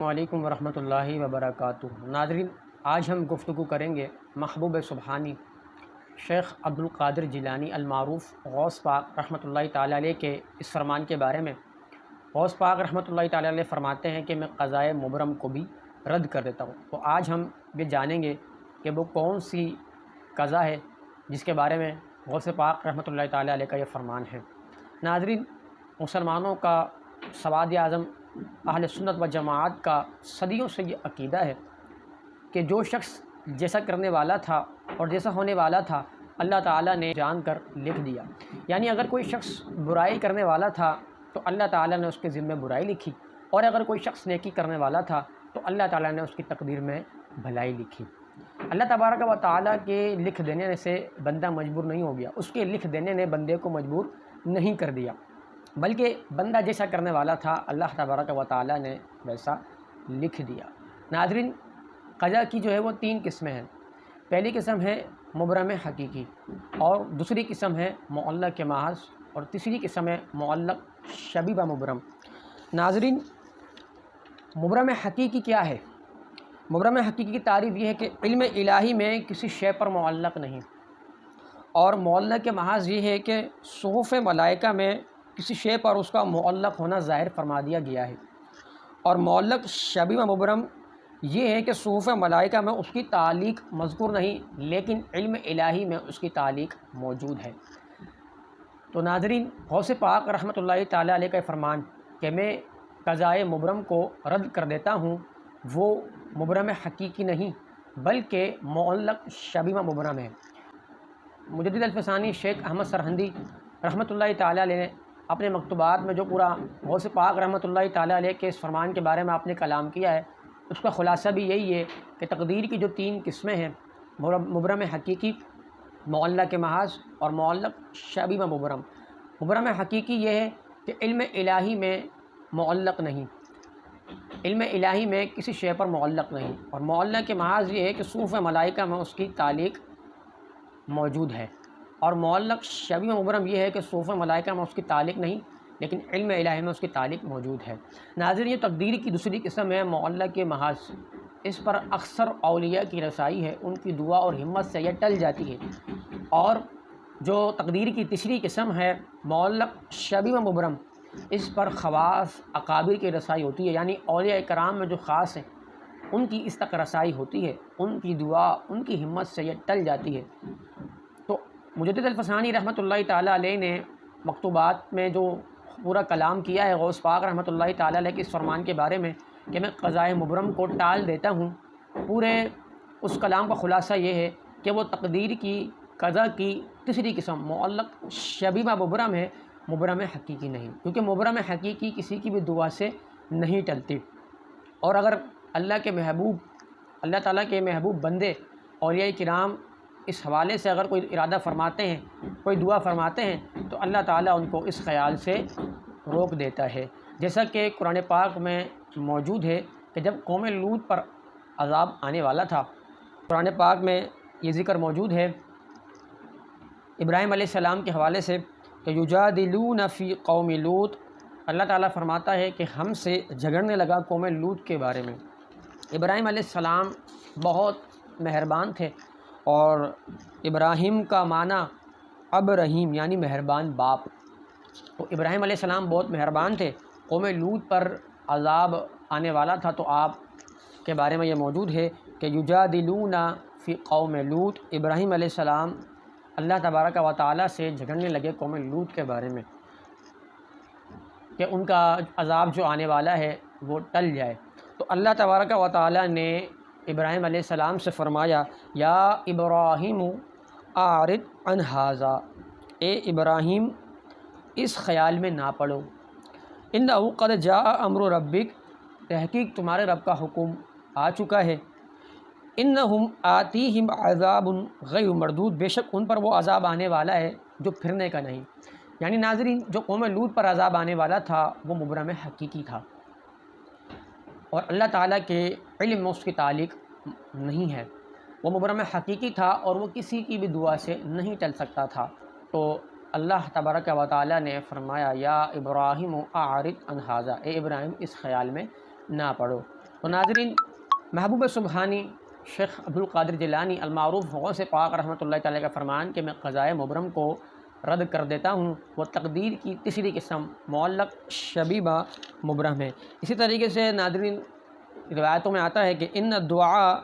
السلام علیکم ورحمۃ اللہ وبرکاتہ۔ ناظرین، آج ہم گفتگو کریں گے محبوب سبحانی شیخ عبدالقادر جیلانی المعروف غوث پاک رحمۃ اللہ تعالیٰ علیہ کے اس فرمان کے بارے میں۔ غوث پاک رحمۃ اللہ تعالیٰ علیہ فرماتے ہیں کہ میں قضائے مبرم کو بھی رد کر دیتا ہوں۔ تو آج ہم یہ جانیں گے کہ وہ کون سی قضا ہے جس کے بارے میں غوث پاک رحمۃ اللہ تعالیٰ علیہ کا یہ فرمان ہے۔ ناظرین، مسلمانوں کا سواد اعظم اہل سنت و جماعت کا صدیوں سے یہ عقیدہ ہے کہ جو شخص جیسا کرنے والا تھا اور جیسا ہونے والا تھا اللہ تعالیٰ نے جان کر لکھ دیا۔ یعنی اگر کوئی شخص برائی کرنے والا تھا تو اللہ تعالیٰ نے اس کے ذمہ برائی لکھی، اور اگر کوئی شخص نیکی کرنے والا تھا تو اللہ تعالیٰ نے اس کی تقدیر میں بھلائی لکھی۔ اللہ تبارک و تعالیٰ کے لکھ دینے سے بندہ مجبور نہیں ہو گیا، اس کے لکھ دینے نے بندے کو مجبور نہیں کر دیا، بلکہ بندہ جیسا کرنے والا تھا اللہ تبارک و تعالیٰ نے ویسا لکھ دیا۔ ناظرین، قضا کی جو ہے وہ 3 قسمیں ہیں۔ پہلی قسم ہے مبرم حقیقی، اور دوسری قسم ہے معلق محض، اور تیسری قسم ہے معلق شبیہ مبرم۔ ناظرین، مبرم حقیقی کیا ہے؟ مبرم حقیقی کی تعریف یہ ہے کہ علم الہی میں کسی شے پر معلق نہیں، اور معلق محض یہ ہے کہ صحف ملائکہ میں کسی شے پر اس کا معلق ہونا ظاہر فرما دیا گیا ہے، اور معلق شبیہ مبرم یہ ہے کہ صحف ملائکہ میں اس کی تعلیق مذکور نہیں، لیکن علم الہی میں اس کی تعلیق موجود ہے۔ تو ناظرین، غوث پاک رحمۃ اللہ تعالیٰ علیہ کا فرمان کہ میں قضائے مبرم کو رد کر دیتا ہوں، وہ مبرم حقیقی نہیں بلکہ معلق شبیہ مبرم ہے۔ مجدد الفسانی شیخ احمد سرہندی رحمۃ اللہ تعالیٰ علیہ نے اپنے مکتوبات میں جو پورا غوث پاک رحمۃ اللہ تعالیٰ علیہ کے اس فرمان کے بارے میں آپ نے کلام کیا ہے، اس کا خلاصہ بھی یہی ہے کہ تقدیر کی جو 3 قسمیں ہیں، مبرم حقیقی، معلق محض اور معلق شبیہ مبرم۔ مبرم حقیقی یہ ہے کہ علم الہی میں معلق نہیں، علم الہی میں کسی شے پر معلق نہیں، اور معلق محض یہ ہے کہ صحف ملائکہ میں اس کی تعلیق موجود ہے، اور معلق شبیہ مبرم یہ ہے کہ صحف ملائکہ میں اس کی تعلیق نہیں، لیکن علم الہی میں اس کی تعلیق موجود ہے۔ ناظرین، یہ تقدیر کی دوسری قسم ہے معلق محض۔ اس پر اکثر اولیاء کی رسائی ہے، ان کی دعا اور ہمت سے یہ ٹل جاتی ہے۔ اور جو تقدیر کی تیسری قسم ہے معلق شبیہ مبرم، اس پر خواص اکابر کی رسائی ہوتی ہے، یعنی اولیاء کرام میں جو خاص ہیں ان کی اس تک رسائی ہوتی ہے، ان کی دعا، ان کی ہمت سے یہ ٹل جاتی ہے۔ تو مجدد الفسانی رحمۃ اللہ تعالیٰ علیہ نے مکتوبات میں جو پورا کلام کیا ہے غوث پاک رحمۃ اللہ تعالیٰ علیہ کے اس فرمان کے بارے میں کہ میں قضائے مبرم کو ٹال دیتا ہوں، پورے اس کلام کا خلاصہ یہ ہے کہ وہ تقدیر کی قضا کی تیسری قسم معلق شبیہ مبرم ہے، مبرم حقیقی نہیں، کیونکہ مبرم حقیقی کسی کی بھی دعا سے نہیں ٹلتی۔ اور اگر اللہ کے محبوب، اللہ تعالیٰ کے محبوب بندے اولیاء کرام اس حوالے سے اگر کوئی ارادہ فرماتے ہیں، کوئی دعا فرماتے ہیں، تو اللہ تعالیٰ ان کو اس خیال سے روک دیتا ہے، جیسا کہ قرآن پاک میں موجود ہے کہ جب قوم لوط پر عذاب آنے والا تھا، قرآن پاک میں یہ ذکر موجود ہے ابراہیم علیہ السلام کے حوالے سے کہ یجادلون فی قوم لوط، اللہ تعالیٰ فرماتا ہے کہ ہم سے جھگڑنے لگا قوم لوط کے بارے میں۔ ابراہیم علیہ السلام بہت مہربان تھے، اور ابراہیم کا معنی اب رحیم یعنی مہربان باپ، تو ابراہیم علیہ السلام بہت مہربان تھے۔ قوم لوط پر عذاب آنے والا تھا، تو آپ کے بارے میں یہ موجود ہے کہ یجادلون فی قوم لوط، ابراہیم علیہ السلام اللہ تبارک و تعالیٰ سے جھگڑنے لگے قوم لوط کے بارے میں کہ ان کا عذاب جو آنے والا ہے وہ ٹل جائے۔ تو اللہ تبارک و تعالیٰ نے ابراہیم علیہ السلام سے فرمایا یا ابراہیم اعرض عن ھذا، اے ابراہیم اس خیال میں نہ پڑو، انہ قد جاء امر ربک، تحقیق تمہارے رب کا حکم آ چکا ہے، انہم آتیہم عذاب غیر مردود، بے شک ان پر وہ عذاب آنے والا ہے جو پھرنے کا نہیں۔ یعنی ناظرین، جو قوم لوط پر عذاب آنے والا تھا وہ مبرم حقیقی تھا، اور اللہ تعالیٰ کے علم میں اس کی تعلیق نہیں ہے، وہ مبرم حقیقی تھا، اور وہ کسی کی بھی دعا سے نہیں ٹل سکتا تھا۔ تو اللہ تبارک و تعالیٰ نے فرمایا یا ابراہیم اعرض عن ھذا، اے ابراہیم اس خیال میں نہ پڑو۔ تو ناظرین، محبوب سبحانی شیخ عبدالقادر جیلانی المعروف غوث پاک رحمۃ اللہ تعالیٰ کا فرمان کہ میں قضائے مبرم کو رد کر دیتا ہوں، وہ تقدیر کی تیسری قسم معلق شبیبہ مبرم ہے۔ اسی طریقے سے ناظرین روایتوں میں آتا ہے کہ ان الدعاء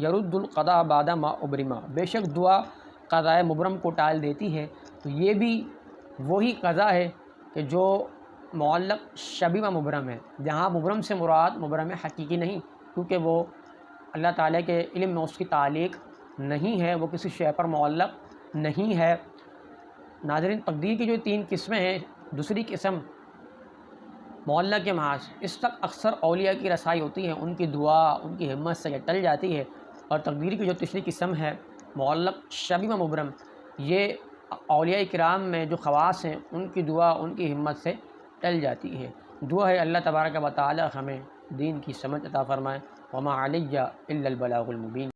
یرد القضاء بعد ما ابرما، بے شک دعا قضائے مبرم کو ٹال دیتی ہے۔ تو یہ بھی وہی قضا ہے کہ جو معلق شبیبہ مبرم ہے، جہاں مبرم سے مراد مبرم حقیقی نہیں، کیونکہ وہ اللہ تعالیٰ کے علم میں اس کی تعلیق نہیں ہے، وہ کسی شے پر معلق نہیں ہے۔ ناظرین، تقدیر کی جو 3 قسمیں ہیں، دوسری قسم معلق کے محاذ، اس تک اکثر اولیاء کی رسائی ہوتی ہے، ان کی دعا، ان کی ہمت سے یہ ٹل جاتی ہے۔ اور تقدیر کی جو تیسری قسم ہے معلق شبیبہ مبرم، یہ اولیاء کرام میں جو خواص ہیں ان کی دعا، ان کی ہمت سے ٹل جاتی ہے۔ دعا ہے اللہ تبارک و تعالی ہمیں دین کی سمجھ عطا فرمائے۔ وما علیہ الا البلاغ المبین۔